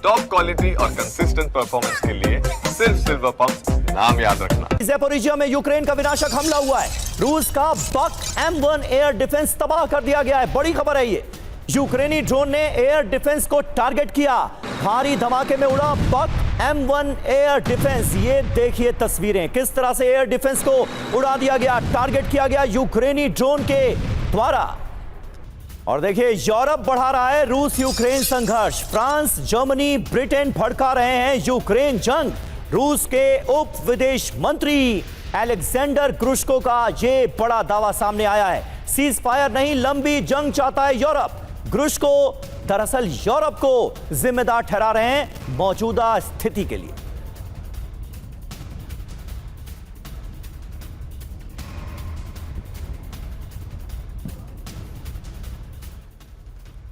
Top quality और consistent performance के लिए सिर्फ सिल्वर पंप नाम याद रखना। ज़ैपोरिजिया में यूक्रेन का विनाशक हमला हुआ है। रूस का बक M1 एयर डिफेंस तबाह कर दिया गया है। बड़ी खबर है ये। यूक्रेनी ड्रोन ने एयर डिफेंस को टारगेट किया। भारी धमाके में उड़ा बक M1 एयर डिफेंस। ये देखिए तस्वीरें, किस तरह से एयर डिफेंस को उड़ा दिया गया, टारगेट किया गया यूक्रेनी ड्रोन के द्वारा। और देखिए यूरोप बढ़ा रहा है रूस यूक्रेन संघर्ष। फ्रांस, जर्मनी, ब्रिटेन भड़का रहे हैं यूक्रेन जंग। रूस के उप विदेश मंत्री अलेक्जेंडर ग्रुश्को का ये बड़ा दावा सामने आया है। सीज फायर नहीं, लंबी जंग चाहता है यूरोप। ग्रुश्को दरअसल यूरोप को जिम्मेदार ठहरा रहे हैं मौजूदा स्थिति के लिए।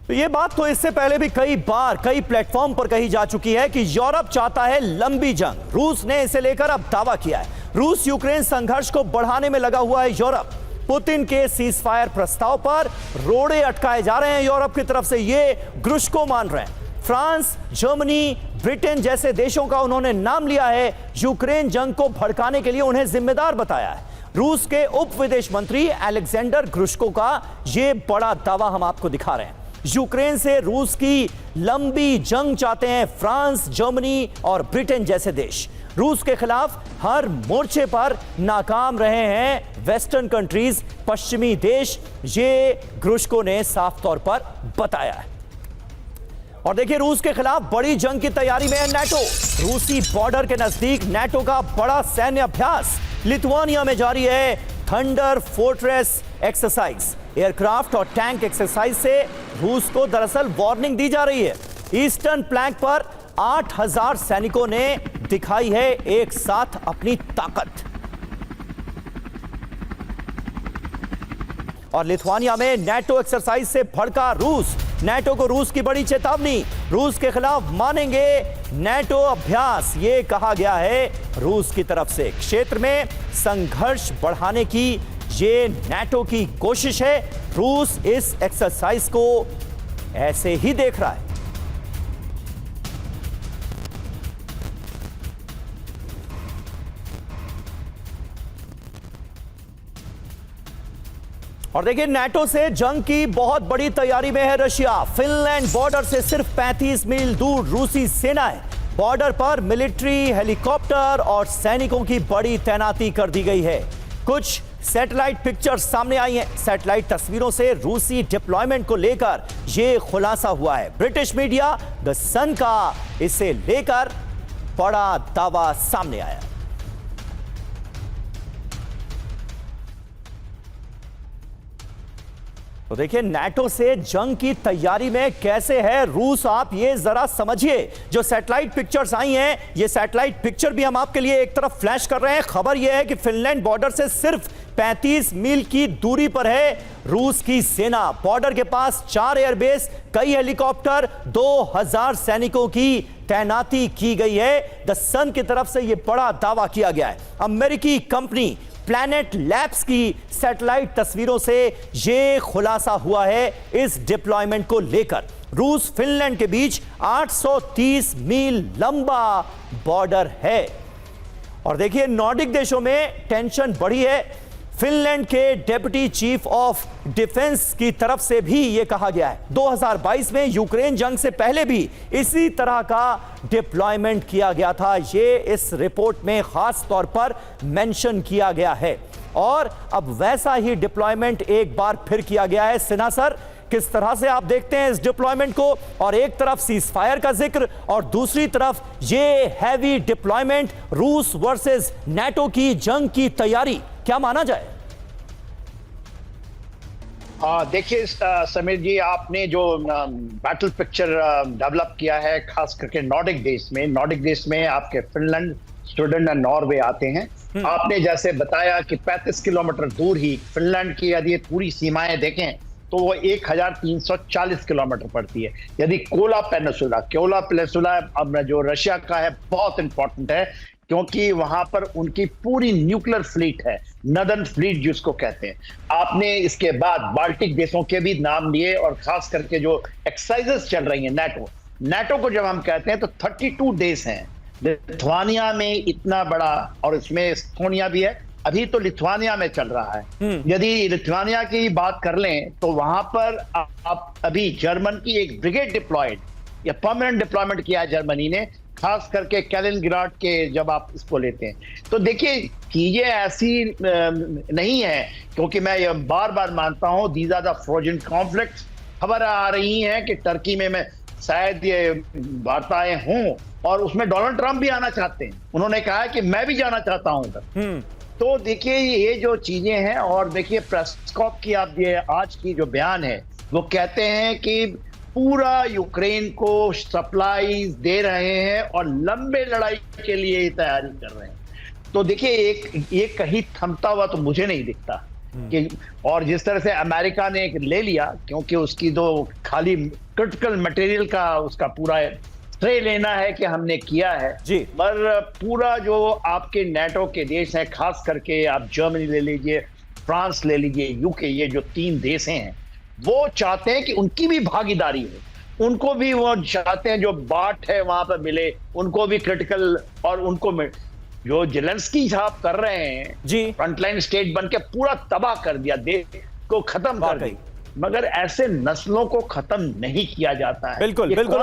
तो ये बात तो इससे पहले भी कई बार कई प्लेटफॉर्म पर कही जा चुकी है कि यूरोप चाहता है लंबी जंग। रूस ने इसे लेकर अब दावा किया है। रूस यूक्रेन संघर्ष को बढ़ाने में लगा हुआ है यूरोप। पुतिन के सीज फायर प्रस्ताव पर रोड़े अटकाए जा रहे हैं यूरोप की तरफ से, ये ग्रुश्को मान रहे हैं। फ्रांस, जर्मनी, ब्रिटेन जैसे देशों का उन्होंने नाम लिया है। यूक्रेन जंग को भड़काने के लिए उन्हें जिम्मेदार बताया है। रूस के उप विदेश मंत्री अलेक्जेंडर ग्रुश्को का यह बड़ा दावा हम आपको दिखा रहे हैं। यूक्रेन से रूस की लंबी जंग चाहते हैं फ्रांस, जर्मनी और ब्रिटेन जैसे देश। रूस के खिलाफ हर मोर्चे पर नाकाम रहे हैं वेस्टर्न कंट्रीज, पश्चिमी देश। ये ग्रुश्को ने साफ तौर पर बताया है। और देखिए रूस के खिलाफ बड़ी जंग की तैयारी में है नाटो। रूसी बॉर्डर के नजदीक नाटो का बड़ा सैन्य अभ्यास लिथुआनिया में जारी है। थंडर फोर्ट्रेस एक्सरसाइज, एयरक्राफ्ट और टैंक एक्सरसाइज से रूस को दरअसल वार्निंग दी जा रही है। ईस्टर्न फ्लैंक पर 8000 सैनिकों ने दिखाई है एक साथ अपनी ताकत। और लिथुआनिया में नाटो एक्सरसाइज से भड़का रूस। नाटो को रूस की बड़ी चेतावनी, रूस के खिलाफ मानेंगे नाटो अभ्यास, ये कहा गया है रूस की तरफ से। क्षेत्र में संघर्ष बढ़ाने की ये नाटो की कोशिश है। रूस इस एक्सरसाइज को ऐसे ही देख रहा है। और देखिए नाटो से जंग की बहुत बड़ी तैयारी में है रशिया। फिनलैंड बॉर्डर से सिर्फ 35 मील दूर रूसी सेना है। बॉर्डर पर मिलिट्री, हेलीकॉप्टर और सैनिकों की बड़ी तैनाती कर दी गई है। कुछ सैटेलाइट पिक्चर्स सामने आई हैं। सैटेलाइट तस्वीरों से रूसी डिप्लॉयमेंट को लेकर यह खुलासा हुआ है। ब्रिटिश मीडिया द सन का इसे लेकर बड़ा दावा सामने आया। तो देखिए नाटो से जंग की तैयारी में कैसे है रूस, आप ये जरा समझिए। जो सैटेलाइट पिक्चर्स आई हैं, ये सैटेलाइट पिक्चर भी हम आपके लिए एक तरफ फ्लैश कर रहे हैं। खबर यह है कि फिनलैंड बॉर्डर से सिर्फ 35 मील की दूरी पर है रूस की सेना। बॉर्डर के पास 4 एयरबेस, कई हेलीकॉप्टर, 2000 सैनिकों की तैनाती की गई है। द सन की तरफ से यह बड़ा दावा किया गया है। अमेरिकी कंपनी प्लैनेट लैब्स की सैटेलाइट तस्वीरों से यह खुलासा हुआ है इस डिप्लॉयमेंट को लेकर। रूस फिनलैंड के बीच 830 मील लंबा बॉर्डर है। और देखिए नॉर्डिक देशों में टेंशन बढ़ी है। फिनलैंड के डेप्यूटी चीफ ऑफ डिफेंस की तरफ से भी यह कहा गया है 2022 में यूक्रेन जंग से पहले भी इसी तरह का डिप्लॉयमेंट किया गया था। ये इस रिपोर्ट में खास तौर पर मेंशन किया गया है। और अब वैसा ही डिप्लॉयमेंट एक बार फिर किया गया है। सिन्हा सर, किस तरह से आप देखते हैं इस डिप्लॉयमेंट को? और एक तरफ सीज फायर का जिक्र और दूसरी तरफ ये हैवी डिप्लॉयमेंट, रूस वर्सेस नाटो की जंग की तैयारी, क्या माना जाए? देखिए समीर जी, आपने जो बैटल पिक्चर डेवलप किया है खास करके नॉर्डिक देश में आपके फिनलैंड, स्वीडन और नॉर्वे आते हैं। आपने जैसे बताया कि 35 किलोमीटर दूर ही फिनलैंड की यदि पूरी सीमाएं देखें तो वो 1340 किलोमीटर पड़ती है। यदि कोला पेनिसुला अब जो रशिया का है बहुत इंपॉर्टेंट है, क्योंकि वहां पर उनकी पूरी न्यूक्लियर फ्लीट है, नदर्न फ्लीट जिसको कहते हैं। आपने इसके बाद बाल्टिक देशों के भी नाम लिए और खास करके जो एक्सरसाइजेस चल रही हैं नाटो, नाटो को जब हम कहते हैं तो 32 देश हैं। लिथुआनिया में इतना बड़ा, और इसमें एस्टोनिया भी है, अभी तो लिथुआनिया में चल रहा है। यदि लिथुआनिया की बात कर लें तो वहां पर आप अभी जर्मन की एक ब्रिगेड डिप्लॉयड या परमानेंट डिप्लॉयमेंट किया है जर्मनी ने, खास करके कैलिनग्राड के जब आप इसको लेते हैं तो देखिए चीजें ऐसी नहीं है, क्योंकि मैं ये बार बार मानता हूं these are the frozen conflicts. खबर आ रही है कि टर्की में शायद ये वार्ताएं हों और उसमें डोनाल्ड ट्रंप भी आना चाहते हैं। उन्होंने कहा है कि मैं भी जाना चाहता हूं उधर। तो देखिए ये जो चीजें हैं, और देखिए प्रेस्कॉप की आप ये आज की जो बयान है वो कहते हैं कि पूरा यूक्रेन को सप्लाईज दे रहे हैं और लंबे लड़ाई के लिए तैयारी कर रहे हैं। तो देखिए एक कहीं थमता हुआ तो मुझे नहीं दिखता कि, और जिस तरह से अमेरिका ने एक ले लिया, क्योंकि उसकी तो खाली क्रिटिकल मटेरियल का उसका पूरा श्रेय लेना है कि हमने किया है जी। पर पूरा जो आपके नाटो के देश हैं, खास करके आप जर्मनी ले लीजिए, फ्रांस ले लीजिए, यूके, ये जो 3 देश हैं वो चाहते हैं कि उनकी भी भागीदारी हो, उनको भी वो चाहते हैं जो बाट है वहां पर मिले, उनको भी क्रिटिकल, और उनको जो जेलेंस्की साहब कर रहे हैं जी, फ्रंटलाइन स्टेट बन के पूरा तबाह कर दिया, देश को खत्म कर दिया, मगर ऐसे नस्लों को खत्म नहीं किया जाता है। बिल्कुल बिल्कुल।